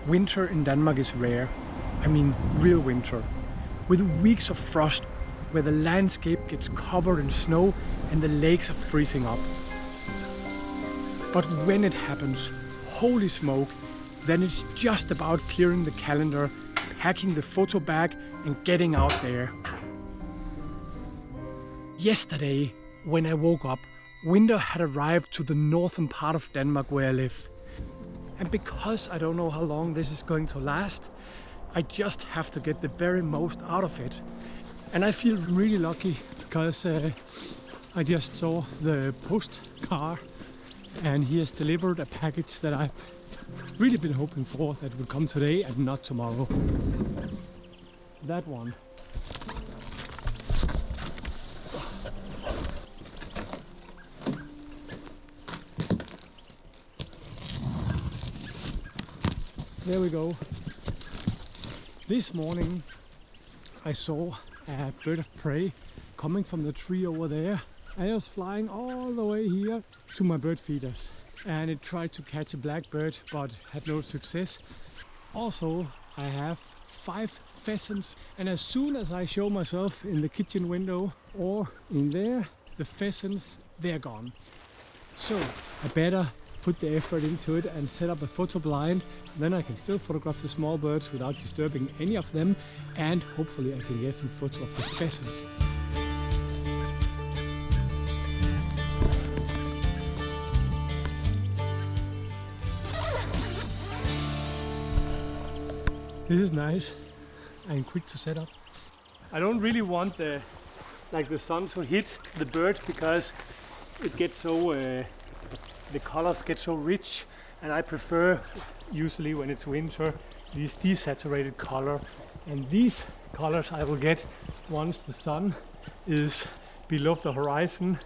Winter in Denmark is rare. I mean, real winter. With weeks of frost, where the landscape gets covered in snow and the lakes are freezing up. But when it happens, holy smoke, then it's just about clearing the calendar, packing the photo bag and getting out there. Yesterday, when I woke up, winter had arrived to the northern part of Denmark where I live. And because I don't know how long this is going to last, I just have to get the very most out of it. And I feel really lucky because I just saw the post car and he has delivered a package that I've really been hoping for, that would come today and not tomorrow. That one. There we go. This morning I saw a bird of prey coming from the tree over there, and it was flying all the way here to my bird feeders, and it tried to catch a blackbird but had no success. Also, I have 5 pheasants, and as soon as I show myself in the kitchen window or in there, the pheasants, they're gone. So I better put the effort into it and set up a photo blind. Then I can still photograph the small birds without disturbing any of them, and hopefully I can get some photo of the pheasants. This is nice and quick to set up. I don't really want the sun to hit the birds because it gets so the colors get so rich, and I prefer usually when it's winter this desaturated color, and these colors I will get once the sun is below the horizon,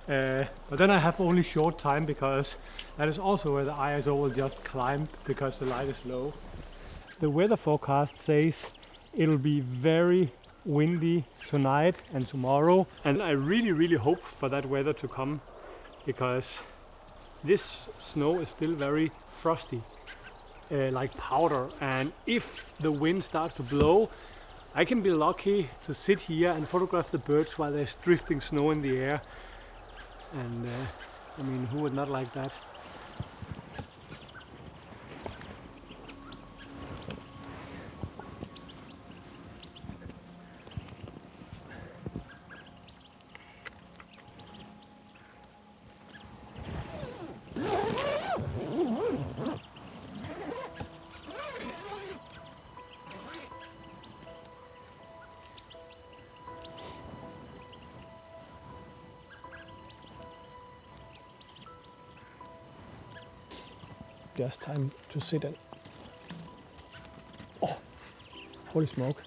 but then I have only short time because that is also where the ISO will just climb because the light is low. The weather forecast says it'll be very windy tonight and tomorrow, and I really hope for that weather to come because this snow is still very frosty, like powder, and if the wind starts to blow, I can be lucky to sit here and photograph the birds while there's drifting snow in the air, and I mean, who would not like that? Just time to sit and... Oh, holy smoke.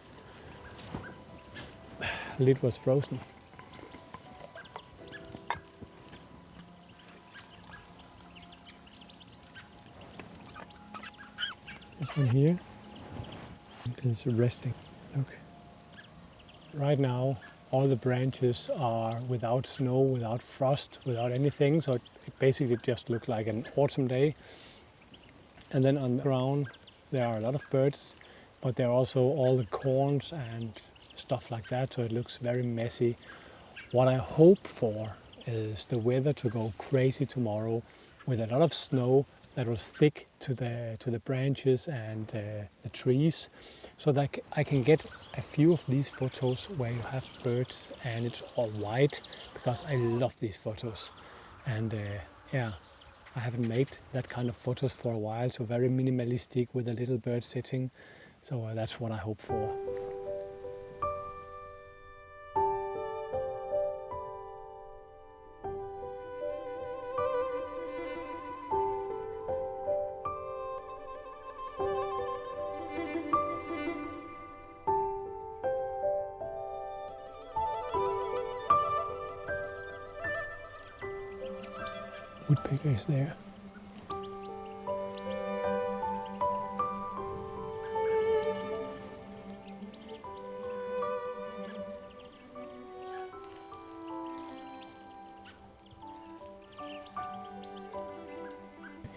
Lid was frozen. This one here is resting. Okay. Right now all the branches are without snow, without frost, without anything, so it basically just looks like an autumn day. And then on the ground there are a lot of birds, but there are also all the corns and stuff like that, so it looks very messy. What I hope for is the weather to go crazy tomorrow with a lot of snow that will stick to the branches and the trees, so that I can get a few of these photos where you have birds and it's all white, because I love these photos. And yeah, I haven't made that kind of photos for a while, so very minimalistic with a little bird sitting. So that's what I hope for. Woodpecker is there.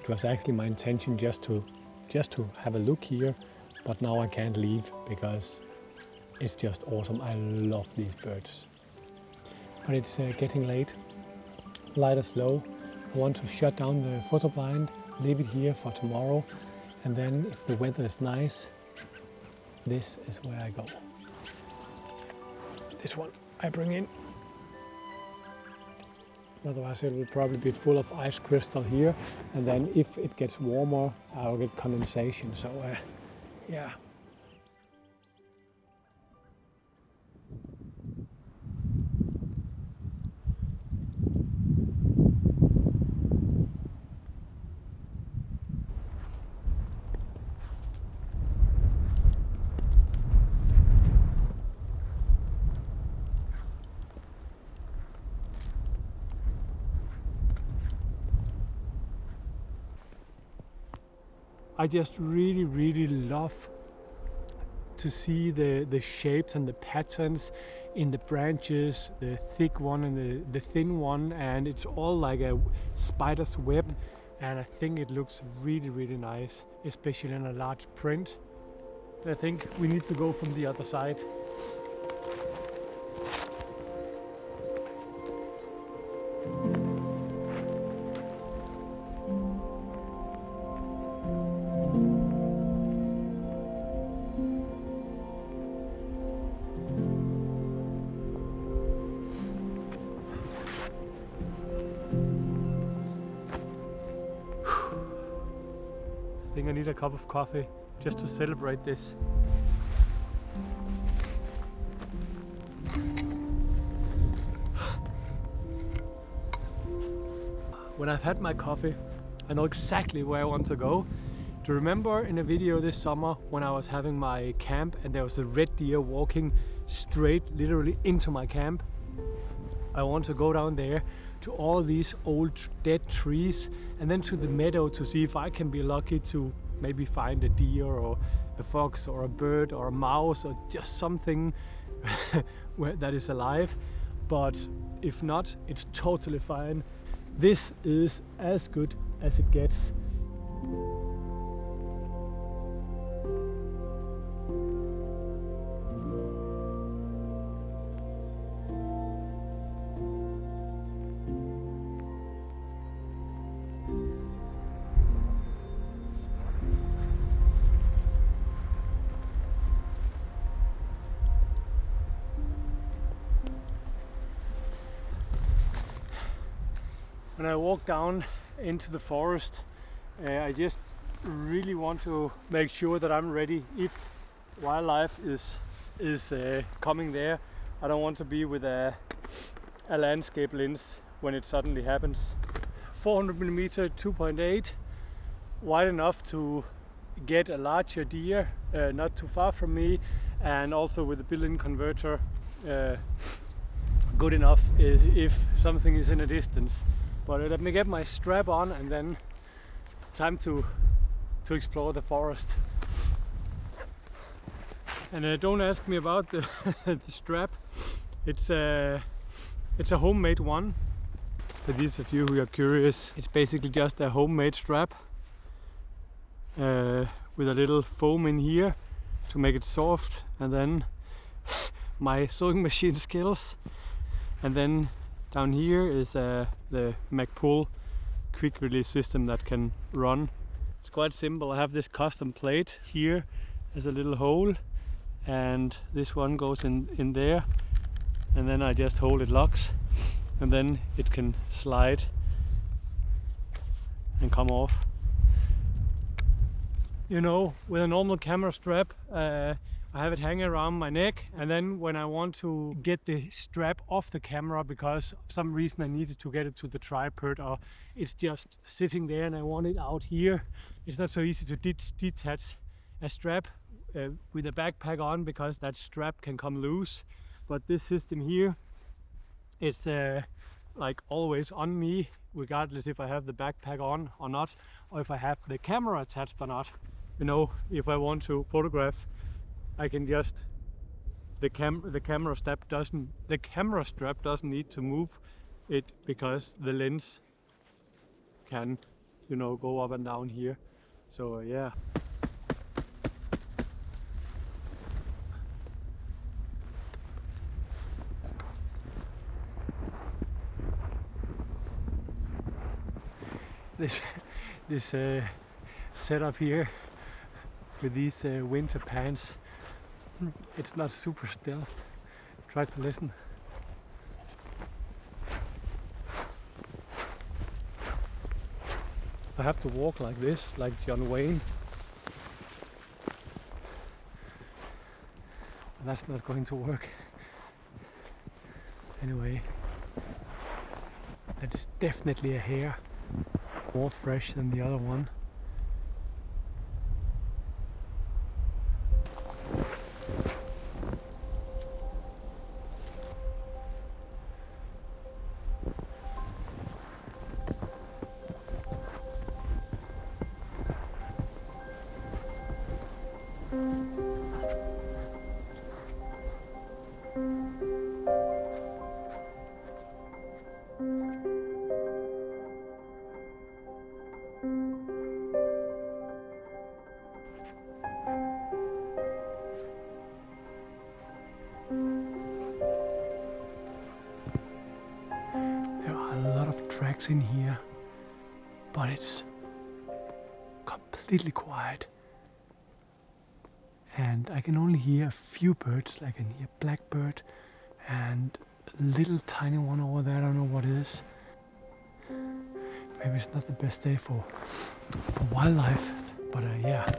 It was actually my intention just to just to have a look here, but now I can't leave because it's just awesome. I love these birds. But it's getting late. Light is low. I want to shut down the photo blind, leave it here for tomorrow, and then if the weather is nice, this is where I go. This one I bring in. Otherwise it will probably be full of ice crystal here, and then if it gets warmer I'll get condensation, so yeah. I just really love to see the shapes and the patterns in the branches, the thick one and the thin one, and it's all like a spider's web, and I think it looks really nice, especially in a large print. I think we need to go from the other side. I think I need a cup of coffee just to celebrate this. When I've had my coffee, I know exactly where I want to go. Do you remember in a video this summer when I was having my camp and there was a red deer walking straight literally into my camp? I want to go down there to all these old dead trees and then to the meadow to see if I can be lucky to maybe find a deer or a fox or a bird or a mouse or just something that is alive. But if not, it's totally fine. This is as good as it gets. When I walk down into the forest, I just really want to make sure that I'm ready if wildlife is coming there. I don't want to be with a landscape lens when it suddenly happens. 400mm 2.8, wide enough to get a larger deer, not too far from me, and also with a built-in converter, good enough if something is in a distance. But let me get my strap on and then time to explore the forest. And don't ask me about the, the strap. It's a homemade one. For these of you who are curious, it's basically just a homemade strap with a little foam in here to make it soft, and then my sewing machine skills, and then down here is the MagPull quick release system that can run. It's quite simple. I have this custom plate here as a little hole, and this one goes in there, and then I just hold it locks, and then it can slide and come off. You know, with a normal camera strap, I have it hanging around my neck, and then when I want to get the strap off the camera because for some reason I needed to get it to the tripod, or it's just sitting there and I want it out here, it's not so easy to detach a strap with a backpack on, because that strap can come loose. But this system here, it's like always on me, regardless if I have the backpack on or not, or if I have the camera attached or not. You know, if I want to photograph, I can just the camera strap doesn't need to move it, because the lens can, you know, go up and down here. So yeah. this this setup here with these winter pants. It's not super stealth. Try to listen. I have to walk like this, like John Wayne. That's not going to work. Anyway, that is definitely a hair more fresh than the other one. Tracks in here, but it's completely quiet, and I can only hear a few birds. Like I can hear blackbird and a little tiny one over there. I don't know what it is. Maybe it's not the best day for wildlife, but yeah.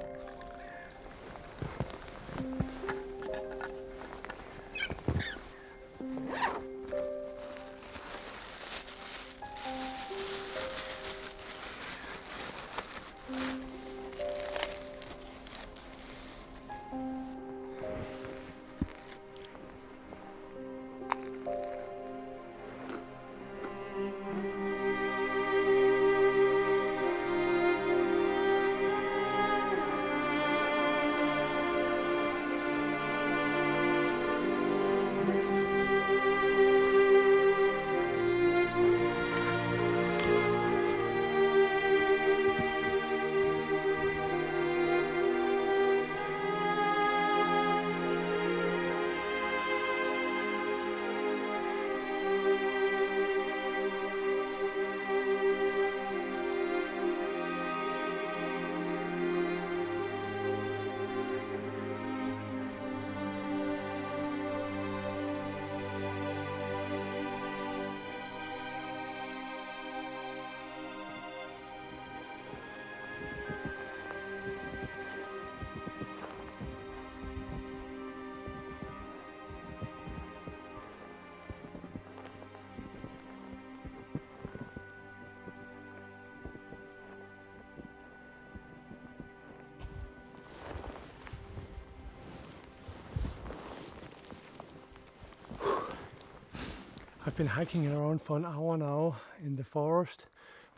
I've been hiking around for an hour now in the forest,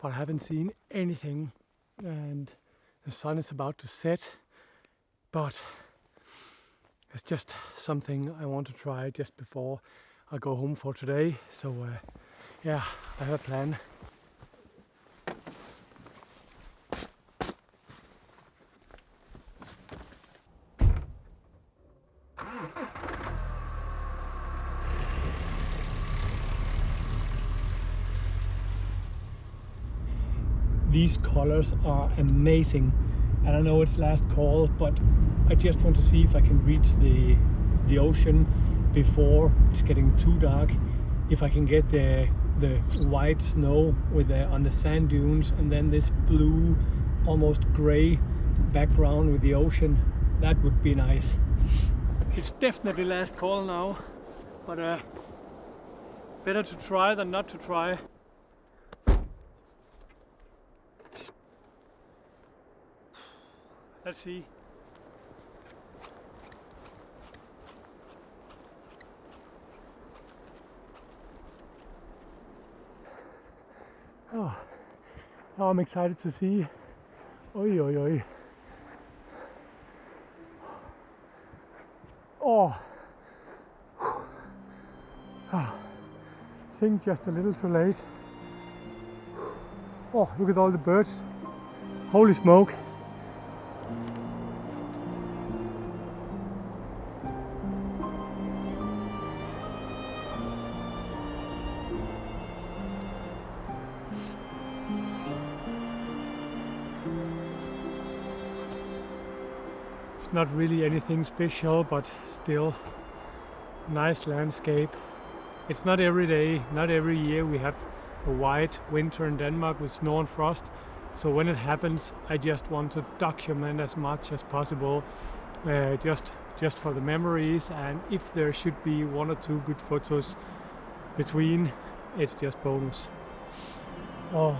but I haven't seen anything, and the sun is about to set, but it's just something I want to try just before I go home for today. So yeah, I have a plan. These colors are amazing, and I know it's last call, but I just want to see if I can reach the ocean before it's getting too dark. If I can get the white snow with on the sand dunes, and then this blue, almost gray background with the ocean, that would be nice. It's definitely last call now, but better to try than not to try. Let's see. Oh, now I'm excited to see. Oi, oi, oi. Oh. I think just a little too late. Oh, look at all the birds. Holy smoke. It's not really anything special, but still nice landscape. It's not every day, not every year we have a white winter in Denmark with snow and frost. So when it happens, I just want to document as much as possible, just for the memories. And if there should be 1 or 2 good photos between, it's just bonus. Oh.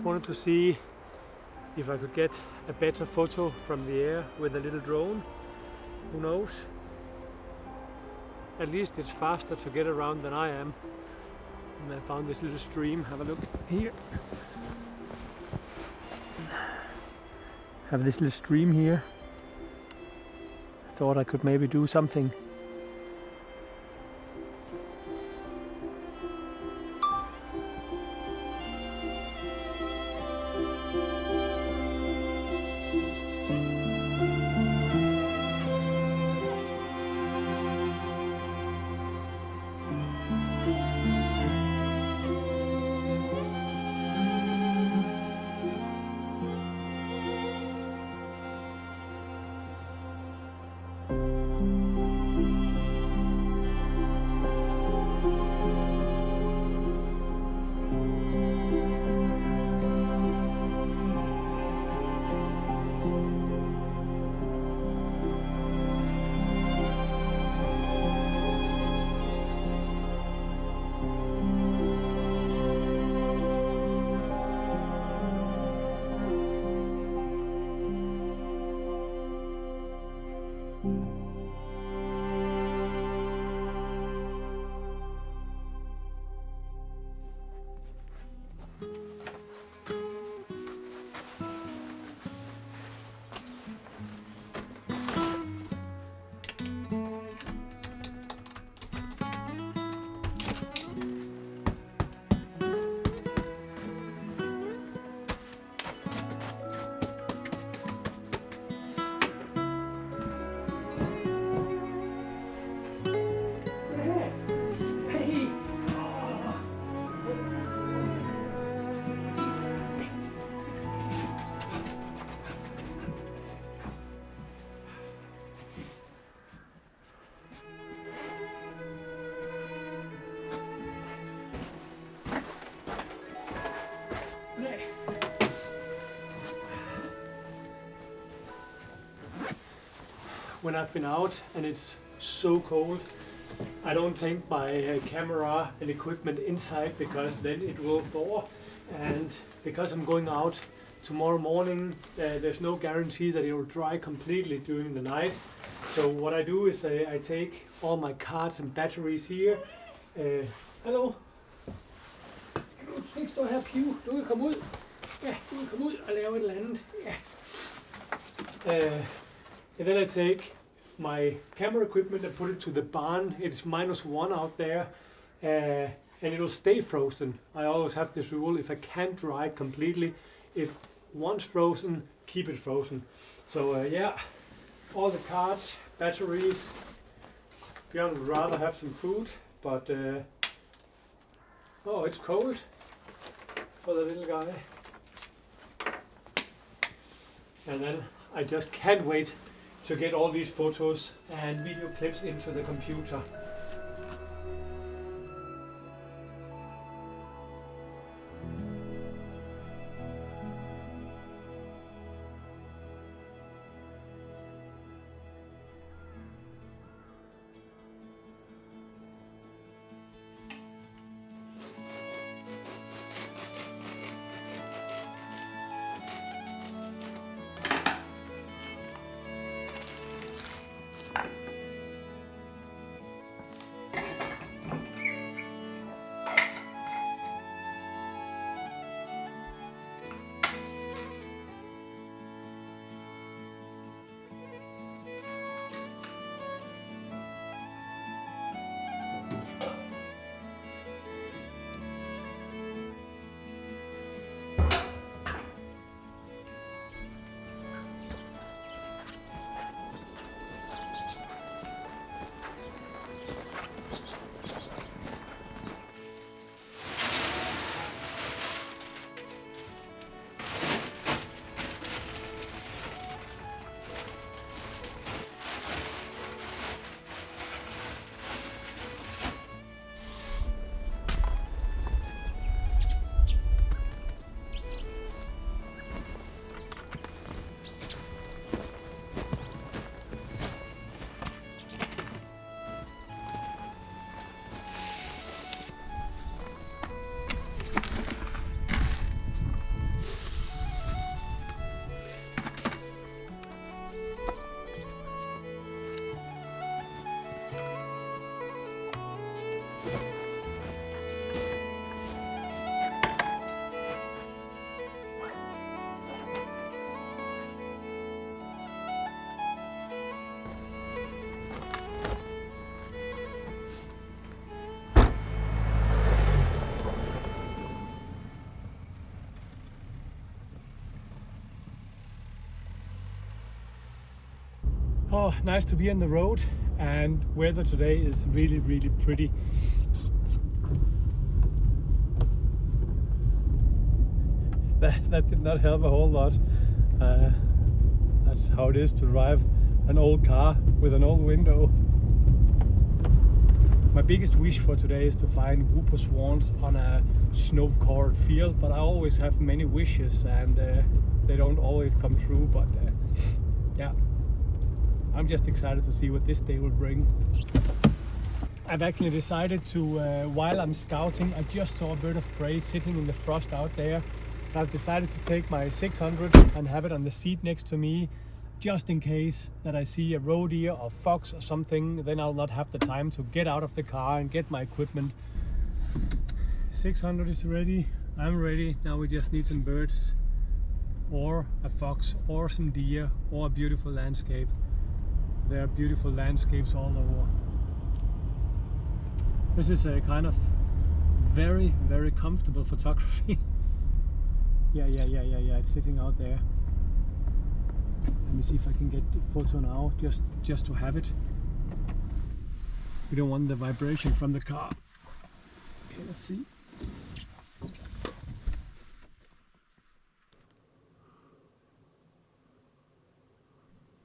Wanted to see if I could get a better photo from the air with a little drone. Who knows? At least it's faster to get around than I am. And I found this little stream. Have a look here. Have this little stream here. Thought I could maybe do something. When I've been out and it's so cold, I don't take my camera and equipment inside because then it will thaw. And because I'm going out tomorrow morning, there's no guarantee that it will dry completely during the night. So what I do is I take all my cards and batteries here. Hallo? Kan du ikke stå her og pive? Du kan komme ud. Ja, du kan komme ud og lave et eller andet. Ja. And then I take my camera equipment and put it to the barn. It's -1 out there, and it'll stay frozen. I always have this rule: if I can't dry it completely, if once frozen, keep it frozen. So yeah, all the cards, batteries. Bjørn would rather have some food, but oh, it's cold for the little guy. And then I just can't wait to get all these photos and video clips into the computer. Oh, nice to be on the road, and weather today is really, really pretty. That did not help a whole lot. That's how it is to drive an old car with an old window. My biggest wish for today is to find whooper swans on a snow-covered field, but I always have many wishes and they don't always come true, but yeah, I'm just excited to see what this day will bring. I've actually decided to, while I'm scouting, I just saw a bird of prey sitting in the frost out there. So I've decided to take my 600 and have it on the seat next to me, just in case that I see a roe deer or fox or something. Then I'll not have the time to get out of the car and get my equipment. 600 is ready, I'm ready. Now we just need some birds, or a fox, or some deer, or a beautiful landscape. There are beautiful landscapes all over. This is a kind of very, very comfortable photography. Yeah, it's sitting out there. Let me see if I can get the photo now, just to have it. We don't want the vibration from the car. Okay, let's see.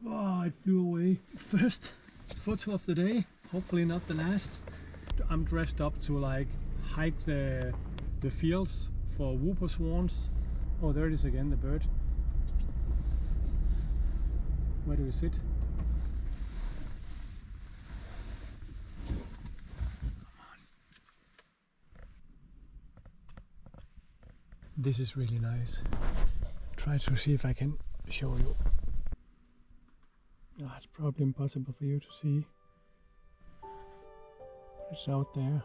Oh, it flew away. First photo of the day, hopefully not the last. I'm dressed up to like hike the fields for whooper swans. Oh, there it is again, the bird. Where do we sit? Come on. This is really nice. Try to see if I can show you. Oh, it's probably impossible for you to see, but it's out there.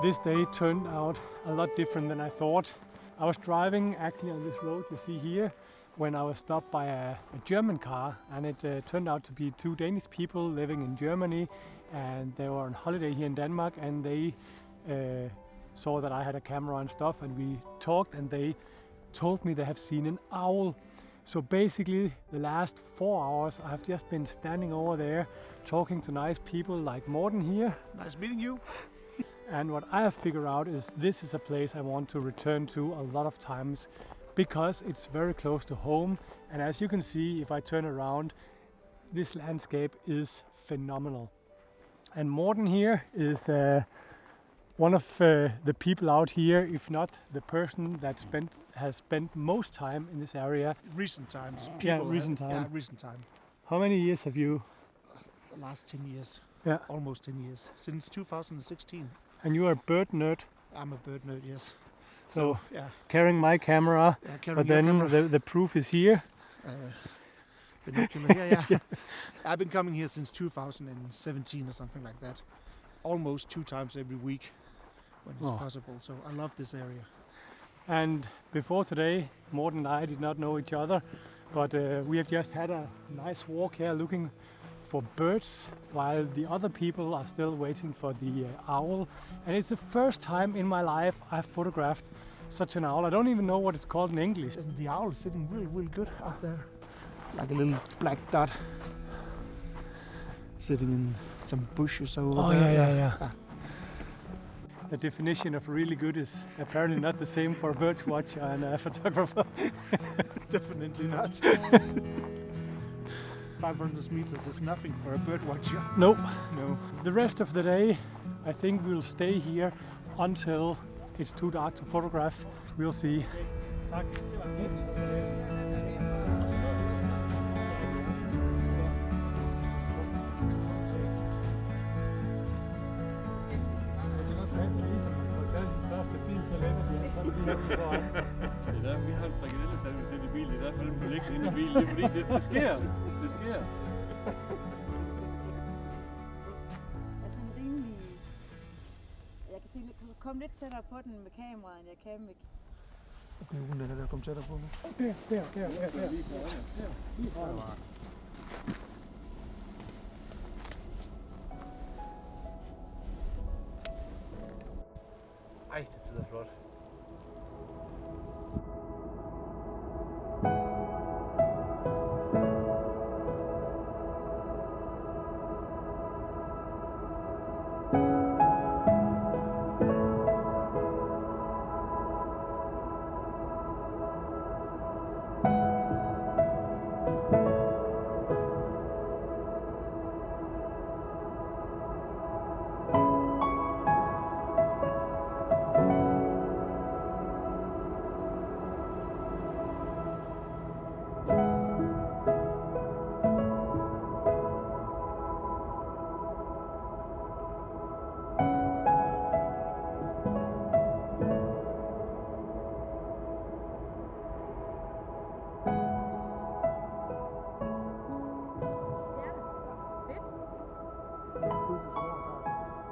This day turned out a lot different than I thought. I was driving actually on this road you see here when I was stopped by a German car, and it turned out to be two Danish people living in Germany, and they were on holiday here in Denmark, and they saw that I had a camera and stuff, and we talked, and they told me they have seen an owl. So basically the last 4 hours I've just been standing over there talking to nice people like Morten here. Nice meeting you. And what I have figured out is this is a place I want to return to a lot of times because it's very close to home. And as you can see, if I turn around, this landscape is phenomenal. And Morten here is one of the people out here, if not the person that has spent most time in this area. Recent times. Recent time. Yeah, recent time. How many years have you? The last 10 years. Yeah. Almost 10 years. Since 2016. And you are a bird nerd? I'm a bird nerd, yes. So yeah. Carrying my camera, but then the proof is here. Binocular here, yeah. I've been coming here since 2017 or something like that. Almost 2 times every week when it's possible. So I love this area. And before today, Morten and I did not know each other, but we have just had a nice walk here looking for birds while the other people are still waiting for the owl. And it's the first time in my life I've photographed such an owl. I don't even know what it's called in English. And the owl is sitting really, really good up there. Like a little black dot sitting in some bushes over there. Yeah. The definition of really good is apparently not the same for a bird watcher and a photographer. Definitely not. 500 meters is nothing for a bird watcher. No. The rest of the day, I think we'll stay here until it's too dark to photograph. We'll see. Det er derfor, vi har en frikadellesandwich inde i bilen. Det er derfor, den bliver liggende inde i bilen. Det er fordi, det sker. Det sker. Altså en rimelig... Jeg kan komme lidt tættere på den med kameraet, end jeg kan med... Kniven, den er ved at komme tættere på nu. Der. Ej, det sidder flot.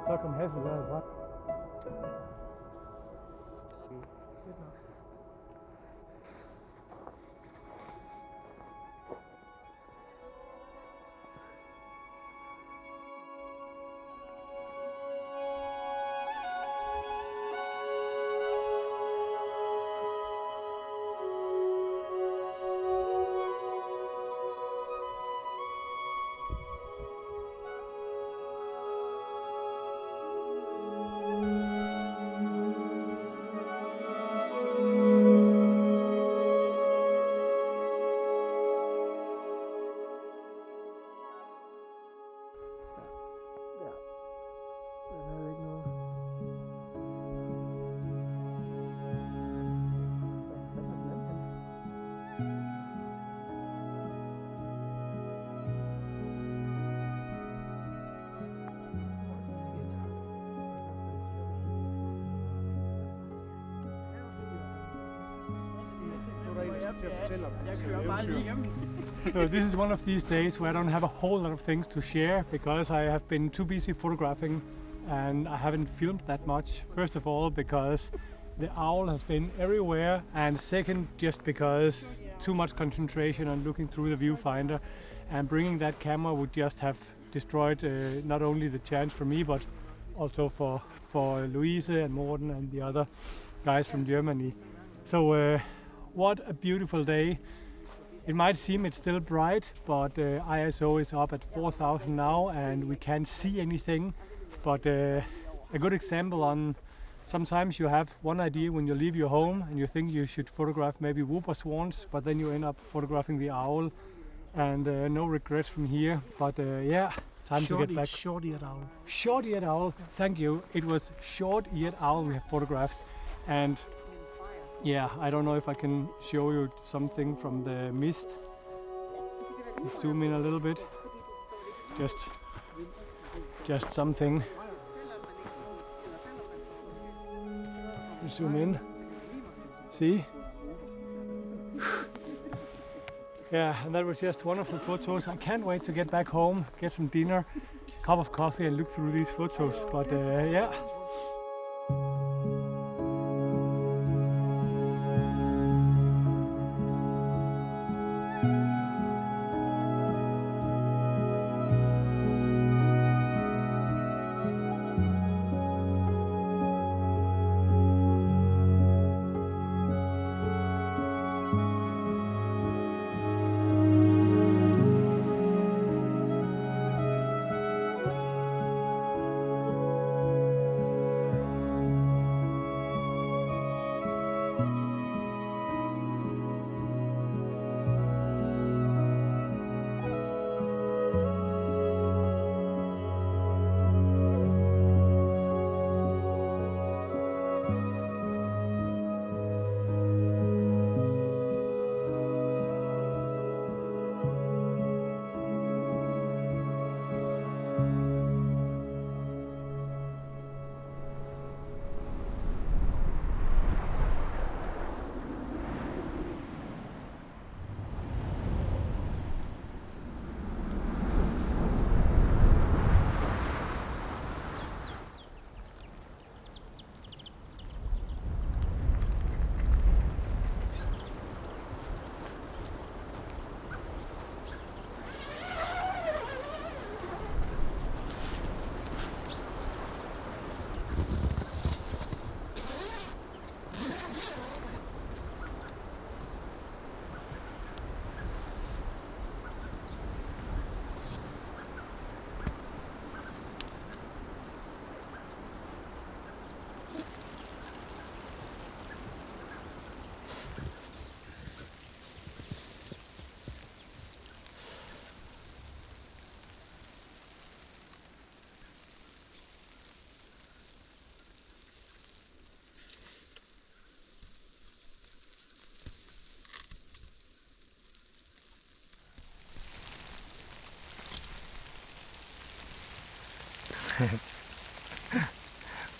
Så kom Hassel derfra. So this is one of these days where I don't have a whole lot of things to share because I have been too busy photographing and I haven't filmed that much. First of all because the owl has been everywhere, and second just because too much concentration on looking through the viewfinder, and bringing that camera would just have destroyed not only the chance for me but also for Louise and Morten and the other guys from Germany. So what a beautiful day. It might seem it's still bright, but ISO is up at 4,000 now and we can't see anything. But a good example on sometimes you have one idea when you leave your home and you think you should photograph maybe whooper swans, but then you end up photographing the owl. And no regrets from here, but yeah, time to get back. Short-eared owl. Short-eared owl, thank you. It was short-eared owl we have photographed. And yeah, I don't know if I can show you something from the mist. Zoom in a little bit. Just something. Zoom in. See? Yeah, and that was just one of the photos. I can't wait to get back home, get some dinner, cup of coffee and look through these photos. But yeah.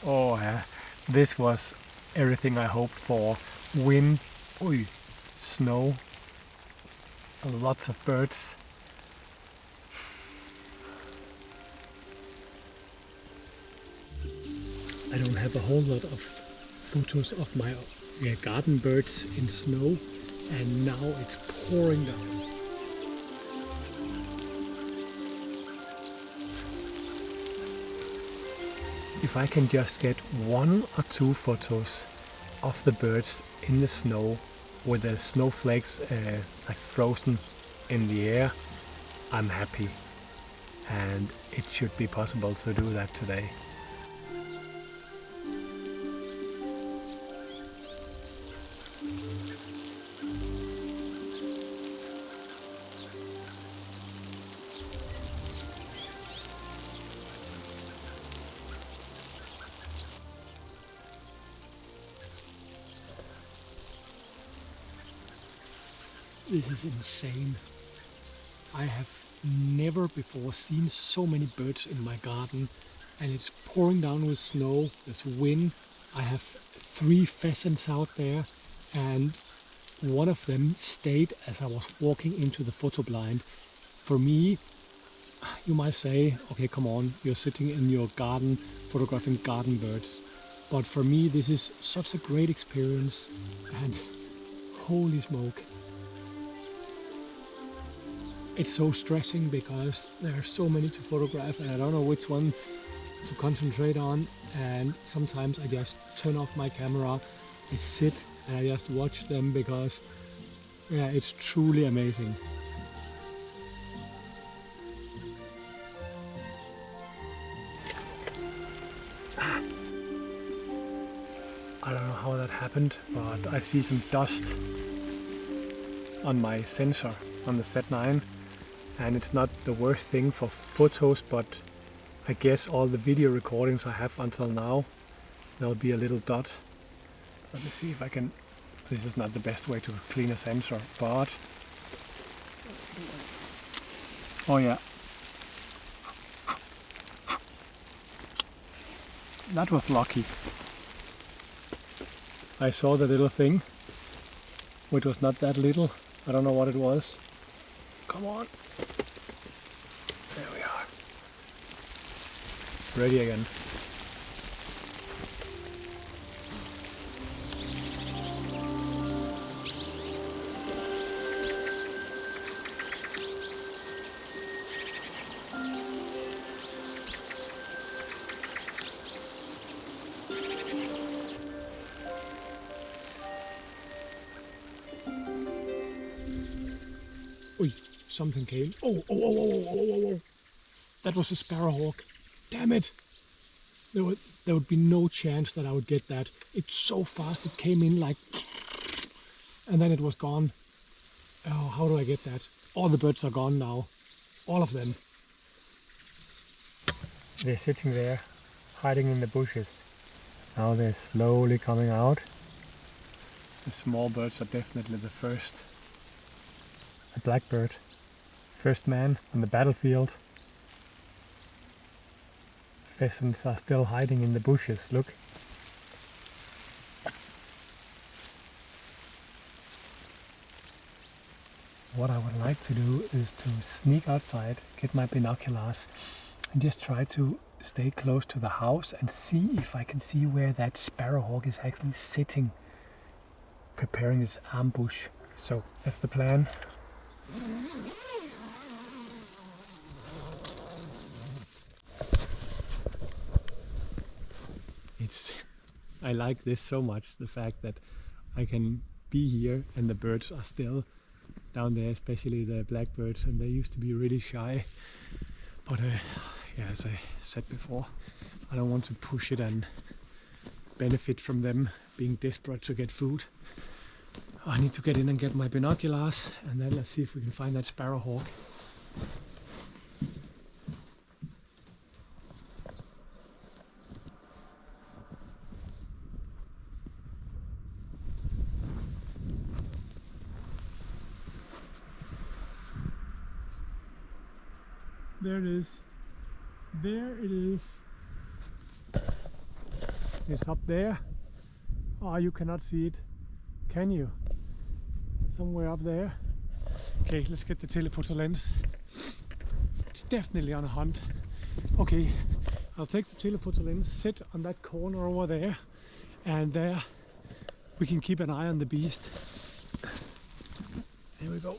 Oh yeah, this was everything I hoped for. Wind, snow, lots of birds. I don't have a whole lot of photos of my garden birds in snow, and now it's pouring down. If I can just get 1 or 2 photos of the birds in the snow with the snowflakes like frozen in the air, I'm happy. And it should be possible to do that today. This is insane. I have never before seen so many birds in my garden, and it's pouring down with snow, there's wind. I have 3 pheasants out there, and one of them stayed as I was walking into the photo blind. For me, you might say, okay, come on, you're sitting in your garden photographing garden birds. But for me, this is such a great experience, and holy smoke. It's so stressing because there are so many to photograph and I don't know which one to concentrate on, and sometimes I just turn off my camera, I sit and I just watch them because it's truly amazing. I don't know how that happened, but I see some dust on my sensor on the Z9. And it's not the worst thing for photos, but I guess all the video recordings I have until now, there'll be a little dot. Let me see if I can. This is not the best way to clean a sensor, but oh yeah, that was lucky. I saw the little thing, which was not that little. I don't know what it was. Come on. There we are. Ready again. Oi, something came. Oh. That was a sparrowhawk. Damn it. There would be no chance that I would get that. It's so fast. It came in like, and then it was gone. Oh, how do I get that? All the birds are gone now. All of them. They're sitting there, hiding in the bushes. Now they're slowly coming out. The small birds are definitely the first. A blackbird. First man on the battlefield. Pheasants are still hiding in the bushes, look. What I would like to do is to sneak outside, get my binoculars and just try to stay close to the house and see if I can see where that sparrowhawk is actually sitting, preparing its ambush. So that's the plan. I like this so much, the fact that I can be here and the birds are still down there, especially the blackbirds, and they used to be really shy. But yeah, as I said before, I don't want to push it and benefit from them being desperate to get food. I need to get in and get my binoculars, and then let's see if we can find that sparrowhawk. There it is. There it is. It's up there. Oh, you cannot see it. Can you? Somewhere up there. Okay, let's get the telephoto lens. It's definitely on a hunt. Okay, I'll take the telephoto lens, sit on that corner over there, and there we can keep an eye on the beast. Here we go.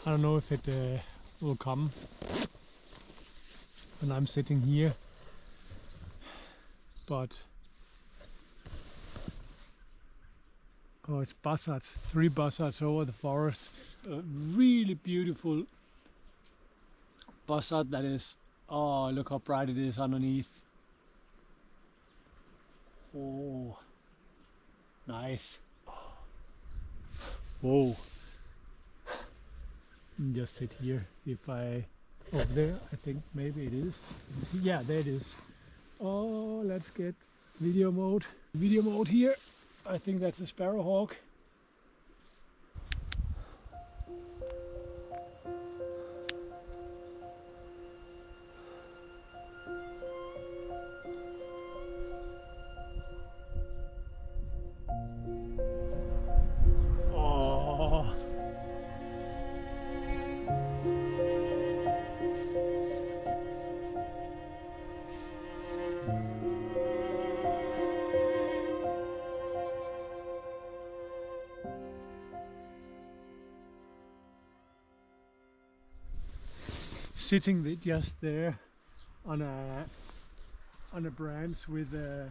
I don't know if it will come when I'm sitting here, but oh, it's buzzards, 3 buzzards over the forest. A really beautiful buzzard that is, oh, look how bright it is underneath. Oh, nice. Oh. Whoa. Just sit here. If I over there, I think maybe it is. Yeah, there it is. Oh, let's get video mode. Video mode here. I think that's a sparrowhawk. Sitting just there on a branch with the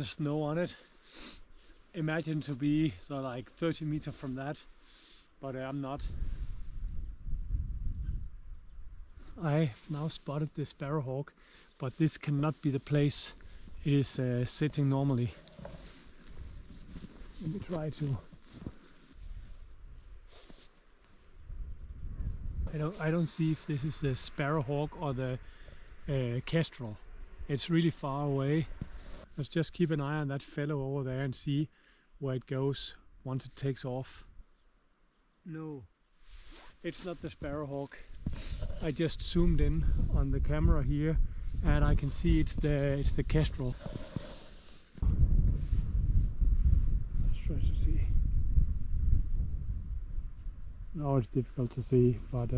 snow on it. Imagine to be so like 30 meters from that, but I'm not. I've now spotted the sparrowhawk, but this cannot be the place it is sitting normally. Let me try to. I don't see if this is the sparrowhawk or the kestrel. It's really far away. Let's just keep an eye on that fellow over there and see where it goes once it takes off. No, it's not the sparrowhawk. I just zoomed in on the camera here and I can see it's the kestrel. Let's try to see. No, it's difficult to see, but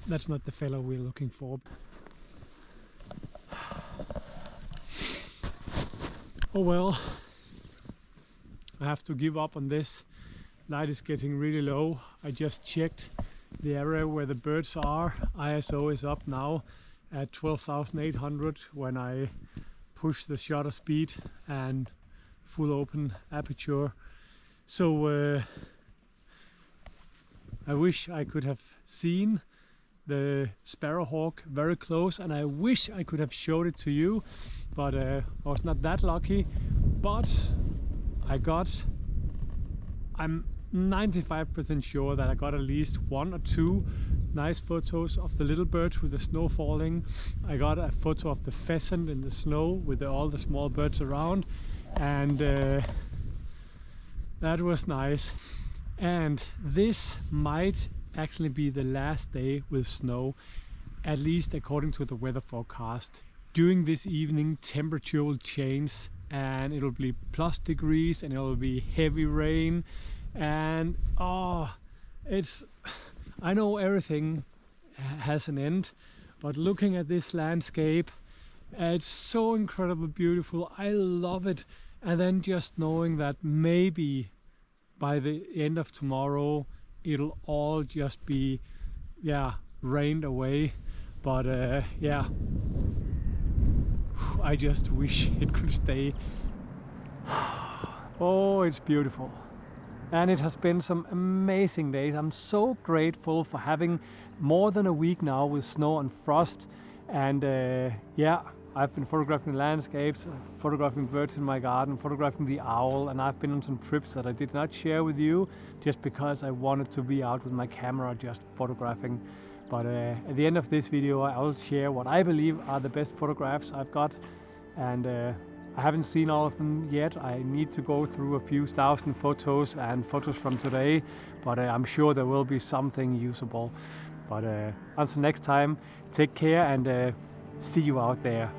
that's not the fellow we're looking for. Oh well, I have to give up on this. Light is getting really low. I just checked the area where the birds are. ISO is up now at 12,800 when I push the shutter speed and full open aperture. So I wish I could have seen the sparrowhawk very close, and I wish I could have showed it to you, but I was not that lucky. But I'm 95% sure that I got at least 1 or 2 nice photos of the little birds with the snow falling. I got a photo of the pheasant in the snow with all the small birds around, and that was nice. And this might actually be the last day with snow, at least according to the weather forecast. During this evening, temperature will change and it'll be plus degrees and it'll be heavy rain. And I know everything has an end, but looking at this landscape, it's so incredibly beautiful. I love it. And then just knowing that maybe by the end of tomorrow it'll all just be rained away. But I just wish it could stay. Oh, it's beautiful. And it has been some amazing days. I'm so grateful for having more than a week now with snow and frost. And yeah, I've been photographing landscapes, photographing birds in my garden, photographing the owl, and I've been on some trips that I did not share with you just because I wanted to be out with my camera just photographing. But at the end of this video, I will share what I believe are the best photographs I've got. And I haven't seen all of them yet. I need to go through a few thousand photos and photos from today, but I'm sure there will be something usable. But until next time, take care and see you out there.